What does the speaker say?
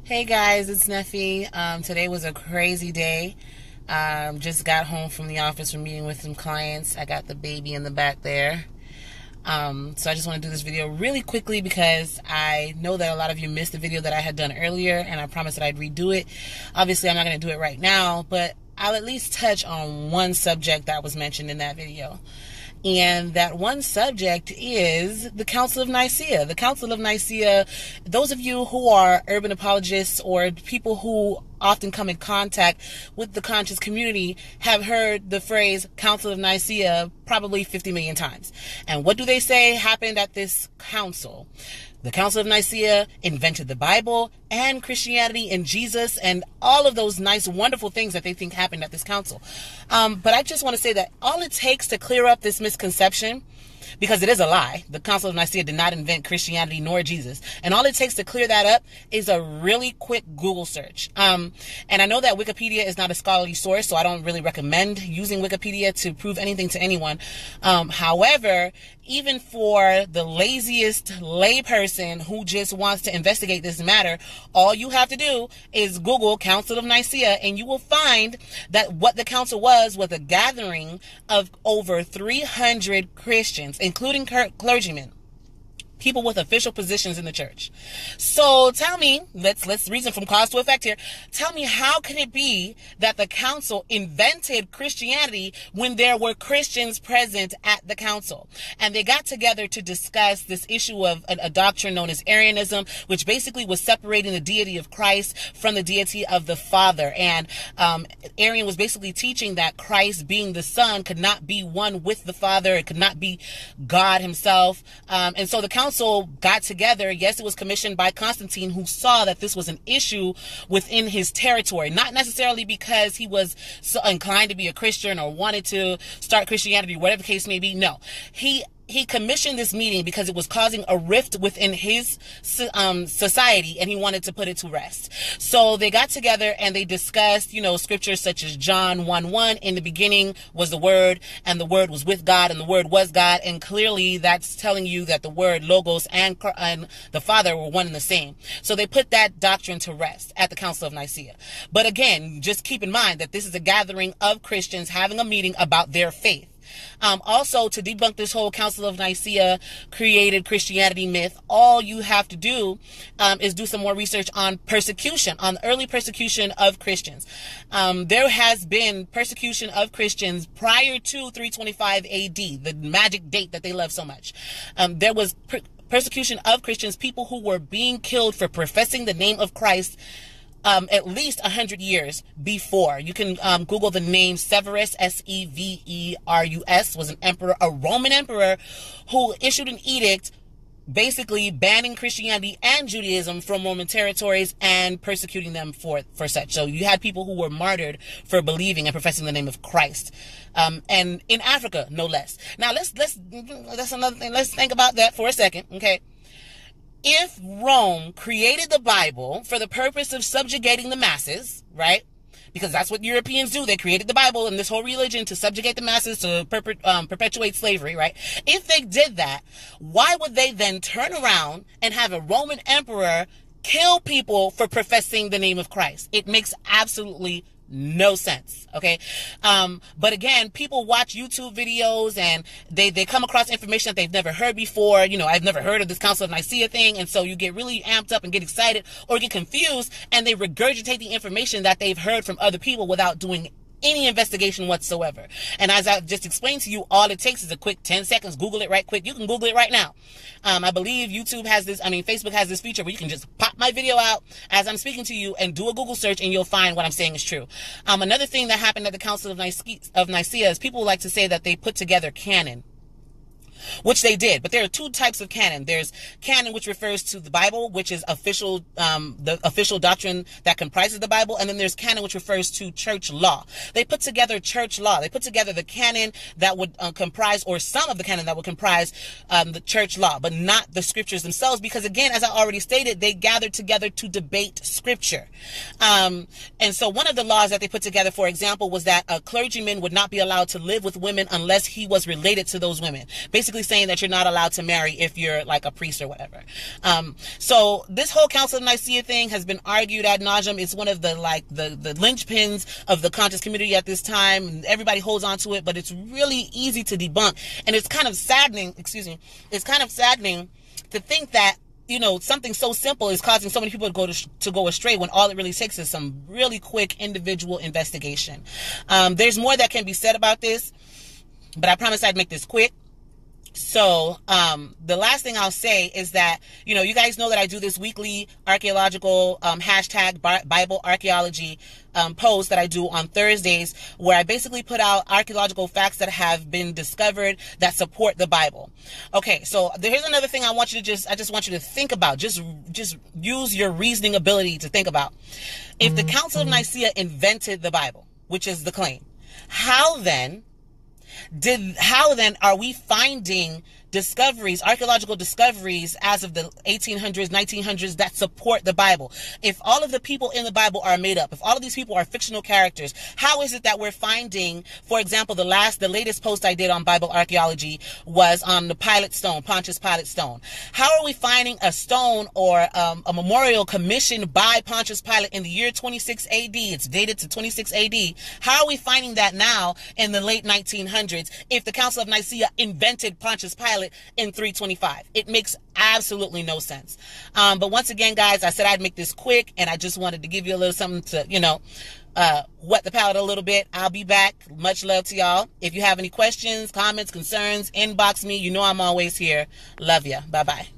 Hey guys, it's Neffy. Today was a crazy day. Just got home from the office from meeting with some clients. I got the baby in the back there. So I just want to do this video really quickly because I know that a lot of you missed the video that I had done earlier, and I promised that I'd redo it. Obviously, I'm not going to do it right now, but I'll at least touch on one subject that was mentioned in that video. And that one subject is the Council of Nicaea. The Council of Nicaea, those of you who are urban apologists or people who often come in contact with the conscious community have heard the phrase Council of Nicaea probably 50 million times. And what do they say happened at this council? The Council of Nicaea invented the Bible and Christianity and Jesus and all of those nice, wonderful things that they think happened at this council. But I just want to say that all it takes to clear up this misconception, because it is a lie, the Council of Nicaea did not invent Christianity nor Jesus. And all it takes to clear that up is a really quick Google search. And I know that Wikipedia is not a scholarly source, so I don't really recommend using Wikipedia to prove anything to anyone. However, even for the laziest layperson who just wants to investigate this matter, all you have to do is Google Council of Nicaea, and you will find that what the council was a gathering of over 300 Christians, including clergymen, people with official positions in the church. So tell me, let's reason from cause to effect here. Tell me, how can it be that the council invented Christianity when there were Christians present at the council? And they got together to discuss this issue of a doctrine known as Arianism, which basically was separating the deity of Christ from the deity of the Father. And Arian was basically teaching that Christ, being the Son, could not be one with the Father. It could not be God himself. And so the council got together. Yes, it was commissioned by Constantine, who saw that this was an issue within his territory, not necessarily because he was so inclined to be a Christian or wanted to start Christianity, whatever the case may be. No, he commissioned this meeting because it was causing a rift within his society, and he wanted to put it to rest. So they got together and they discussed, scriptures such as John 1:1, in the beginning was the Word, and the Word was with God, and the Word was God. And clearly that's telling you that the Word, Logos, and the Father were one and the same. So they put that doctrine to rest at the Council of Nicaea. But again, just keep in mind that this is a gathering of Christians having a meeting about their faith. Also, to debunk this whole Council of Nicaea created Christianity myth, all you have to do is do some more research on persecution, on the early persecution of Christians. There has been persecution of Christians prior to 325 AD, the magic date that they love so much. There was persecution of Christians, people who were being killed for professing the name of Christ at least 100 years before. You can Google the name Severus, Severus, was an emperor, a Roman emperor, who issued an edict basically banning Christianity and Judaism from Roman territories and persecuting them for such. So you had people who were martyred for believing and professing the name of Christ. And in Africa, no less. Now that's another thing. Let's think about that for a second, okay? If Rome created the Bible for the purpose of subjugating the masses, right? Because that's what Europeans do. They created the Bible and this whole religion to subjugate the masses, to perpetuate slavery, right? If they did that, why would they then turn around and have a Roman emperor kill people for professing the name of Christ? It makes absolutely no sense, okay? But again, people watch YouTube videos and they come across information that they've never heard before. I've never heard of this Council of Nicaea thing, and so you get really amped up and get excited or get confused, and they regurgitate the information that they've heard from other people without doing any investigation whatsoever. And as I just explained to you, all it takes is a quick 10 seconds. Google it right quick. You can Google it right now. I believe Facebook has this feature where you can just pop my video out as I'm speaking to you and do a Google search, and you'll find what I'm saying is true. Another thing that happened at the Council of Nicaea is people like to say that they put together canon, which they did. But there are two types of canon. There's canon, which refers to the Bible, which is the official doctrine that comprises the Bible. And then there's canon, which refers to church law. They put together church law. They put together the canon that would comprise, or some of the canon that would comprise the church law, but not the scriptures themselves. Because again, as I already stated, they gathered together to debate scripture. And so one of the laws that they put together, for example, was that a clergyman would not be allowed to live with women unless he was related to those women. Basically, basically saying that you're not allowed to marry if you're like a priest or whatever. So this whole Council of Nicaea thing has been argued ad nauseum. It's one of the linchpins of the conscious community at this time. Everybody holds on to it, but it's really easy to debunk. And it's kind of saddening, it's kind of saddening to think that, you know, something so simple is causing so many people to go astray, when all it really takes is some really quick individual investigation. There's more that can be said about this, but I promised I'd make this quick. So the last thing I'll say is that, you know, you guys know that I do this weekly archaeological hashtag Bible archaeology post that I do on Thursdays, where I basically put out archaeological facts that have been discovered that support the Bible. Okay, so here's another thing I just want you to think about. Just use your reasoning ability to think about. If the Council of Nicaea invented the Bible, which is the claim, how then are we finding discoveries, archaeological discoveries as of the 1800s, 1900s that support the Bible? If all of the people in the Bible are made up, if all of these people are fictional characters, how is it that we're finding, for example, the latest post I did on Bible archaeology was on the Pilate stone, Pontius Pilate stone. How are we finding a stone or a memorial commissioned by Pontius Pilate in the year 26 AD? It's dated to 26 AD. How are we finding that now in the late 1900s if the Council of Nicaea invented Pontius Pilate in 325? It makes absolutely no sense. But once again, guys, I said I'd make this quick, and I just wanted to give you a little something to, you know, wet the palate a little bit. I'll be back. Much love to y'all. If you have any questions, comments, concerns, inbox me. You know I'm always here. Love ya. Bye-bye.